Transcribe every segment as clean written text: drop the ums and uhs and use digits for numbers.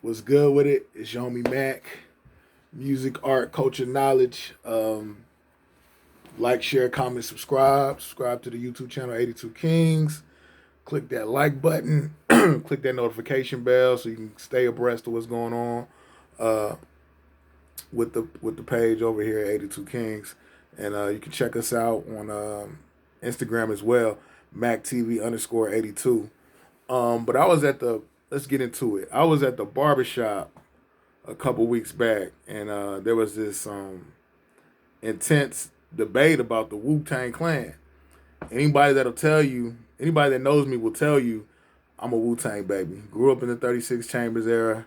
What's good with it? It's your homie Mac. Music, art, culture, knowledge. Like, share, comment, subscribe. Subscribe to the YouTube channel 82 Kings. Click that like button. Click that notification bell so you can stay abreast of what's going on uh, with the page over here at 82 Kings. And you can check us out on Instagram as well, MacTV_82. But I was at the let's get into it. I was at the barbershop a couple weeks back, and there was this intense debate about the Tang Clan. Anybody that knows me will tell you, I'm a Tang baby. Grew up in the 36 Chambers era.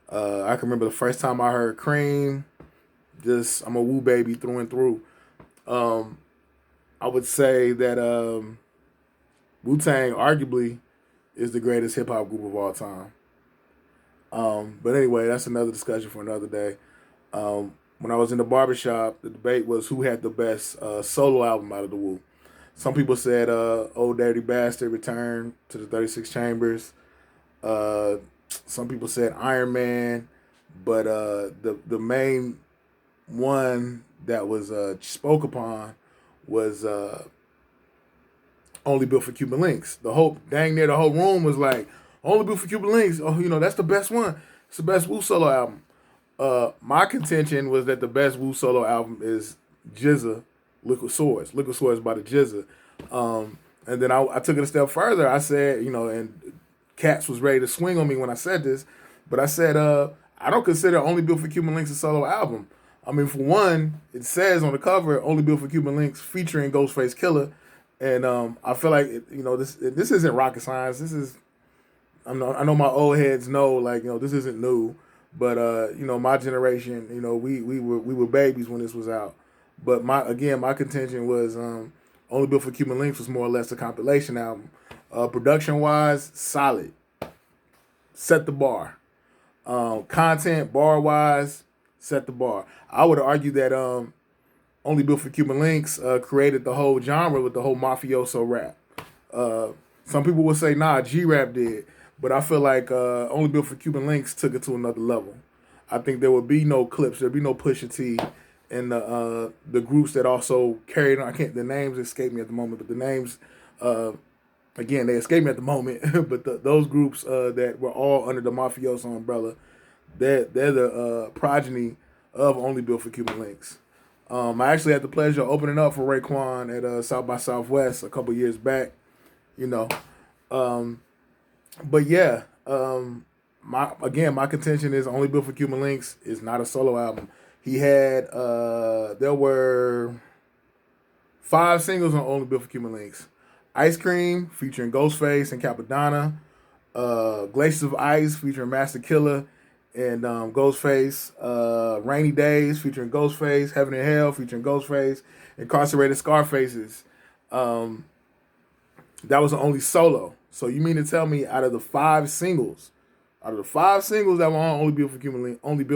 I can remember the first time I heard Cream. I'm a Wu baby through and through. I would say that Tang arguably is the greatest hip hop group of all time. But anyway, that's another discussion for another day. When I was in the barbershop, the debate was who had the best solo album out of the Wu. Some people said Old Dirty Bastard returned to the 36 Chambers. Some people said Iron Man. But the main one that was spoke upon was Only Built for Cuban Links. The whole room was like, Only Built for Cuban Links. Oh, that's the best one. It's the best Wu solo album. My contention was that the best Wu solo album is GZA, Liquid Swords. Liquid Swords by the GZA. And then I took it a step further. I said, and Cats was ready to swing on me when I said this, but I said, I don't consider Only Built for Cuban Links a solo album. I mean, for one, it says on the cover, Only Built for Cuban Links featuring Ghostface Killer. And I feel like, this isn't rocket science. I know my old heads know, this isn't new. But my generation, we were babies when this was out. But my contention was Only Built for Cuban Links was more or less a compilation album. Production wise, solid. Set the bar. Content bar wise, set the bar. I would argue that Only Built for Cuban Links created the whole genre with the whole mafioso rap. Some people would say, nah, G-Rap did. But I feel like Only Built for Cuban Links took it to another level. I think there would be no Clips, there'd be no Pusha T, and the groups that also carried on. The names escape me at the moment, but the names, again, they escape me at the moment. But those groups that were all under the mafioso umbrella, they're the progeny of Only Built for Cuban Links. I actually had the pleasure of opening up for Raekwon at South by Southwest a couple years back. But yeah, my contention is Only Built for Cuban Links is not a solo album. He had there were 5 singles on Only Built for Cuban Links: Ice Cream featuring Ghostface and Capadonna, Glaciers of Ice featuring Master Killer and Ghostface, Rainy Days featuring Ghostface, Heaven and Hell featuring Ghostface, Incarcerated Scarfaces. That was the only solo. So you mean to tell me out of the 5 singles that were on Only Built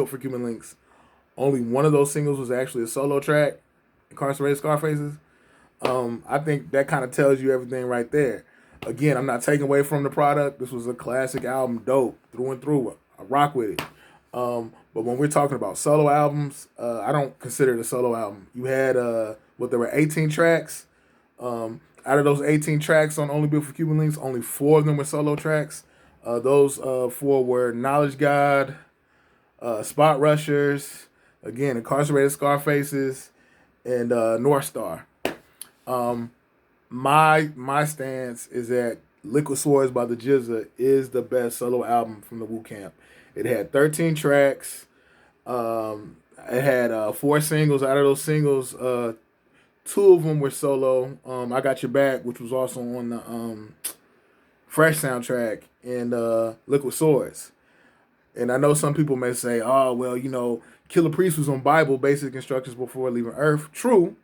for Cuban Links, only one of those singles was actually a solo track, Incarcerated Scarfaces? I think that kind of tells you everything right there. Again, I'm not taking away from the product. This was a classic album, dope, through and through. I rock with it. But when we're talking about solo albums, I don't consider it a solo album. You had, there were 18 tracks. Out of those 18 tracks on Only Built for Cuban Links, only 4 of them were solo tracks. Those 4 were Knowledge God, Spot Rushers, again, Incarcerated Scarfaces, and North Star. My stance is that Liquid Swords by the GZA is the best solo album from the Wu Camp. It had 13 tracks. It had 4 singles. Out of those singles, 2 of them were solo. I Got Your Back, which was also on the Fresh soundtrack, and Liquid Swords. And I know some people may say, oh, well, Killer Priest was on Bible, Basic Instructions Before Leaving Earth. True.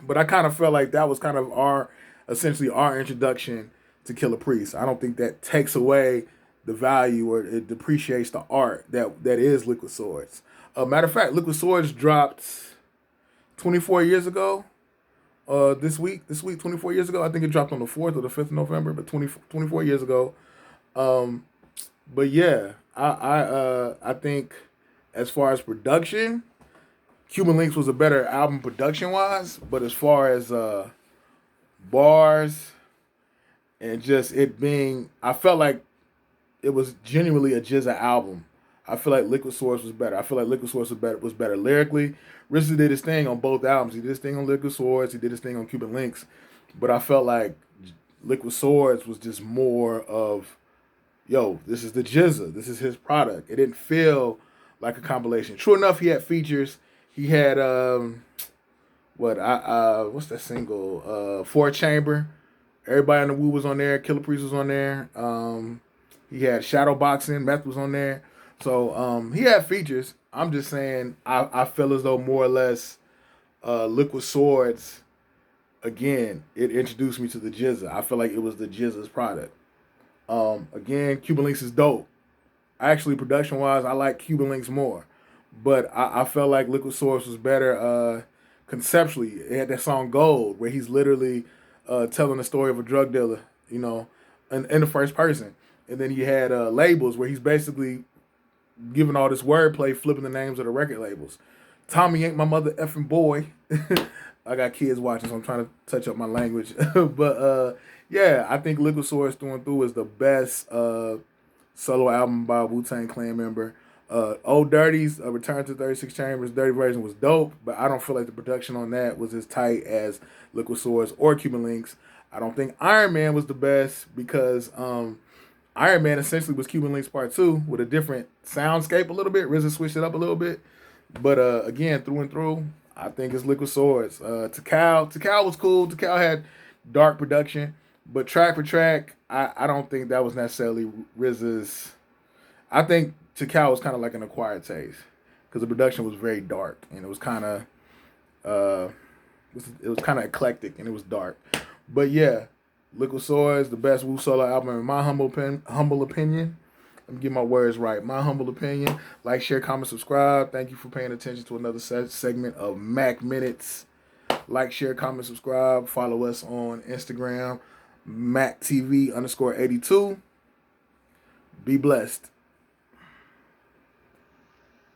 But I kind of felt like that was kind of essentially our introduction to Killer Priest. I don't think that takes away the value or it depreciates the art that is Liquid Swords. Matter of fact, Liquid Swords dropped 24 years ago. This week, 24 years ago. I think it dropped on the 4th or the 5th of November, but 24 years ago. But yeah, I think as far as production, Cuban Links was a better album production wise, but as far as bars and just it being, I felt like it was genuinely a Jizza album. I feel like Liquid Swords was better. I feel like Liquid Swords was better lyrically. RZA did his thing on both albums. He did his thing on Liquid Swords. He did his thing on Cuban Links. But I felt like Liquid Swords was just more of, yo, this is the Jizza. This is his product. It didn't feel like a compilation. True enough, he had features. He had what's that single? Four Chamber. Everybody in the Woo was on there. Killer Priest was on there. He had Shadow Boxing. Meth was on there. So he had features. I'm just saying I feel as though more or less Liquid Swords, again, it introduced me to the Jizza. I feel like it was the Jizza's product. Again, Cuban Links is dope. Actually, production wise, I like Cuban Links more. But I felt like Liquid Swords was better conceptually. It had that song Gold, where he's literally telling the story of a drug dealer, in the first person. And then he had labels where he's basically giving all this wordplay, flipping the names of the record labels. Tommy ain't my mother effing boy. I got kids watching, so I'm trying to touch up my language. But yeah, I think Liquid Swords through and through is the best solo album by a Wu-Tang Clan member. Old Dirty's Return to 36 Chambers, Dirty version was dope, but I don't feel like the production on that was as tight as Liquid Swords or Cuban Links. I don't think Iron Man was the best because Iron Man essentially was Cuban Links Part 2 with a different soundscape a little bit. RZA switched it up a little bit. But again, through and through, I think it's Liquid Swords. Takal was cool. Takal had dark production. But track for track, I don't think that was necessarily RZA's. I think Takal was kind of like an acquired taste because the production was very dark and it was kind of it was kind of eclectic and it was dark. But yeah, Liquid Swords, the best Wu solo album in my humble opinion. Let me get my words right. My humble opinion. Like, share, comment, subscribe. Thank you for paying attention to another segment of Mac Minutes. Like, share, comment, subscribe. Follow us on Instagram, MacTV_82. Be blessed.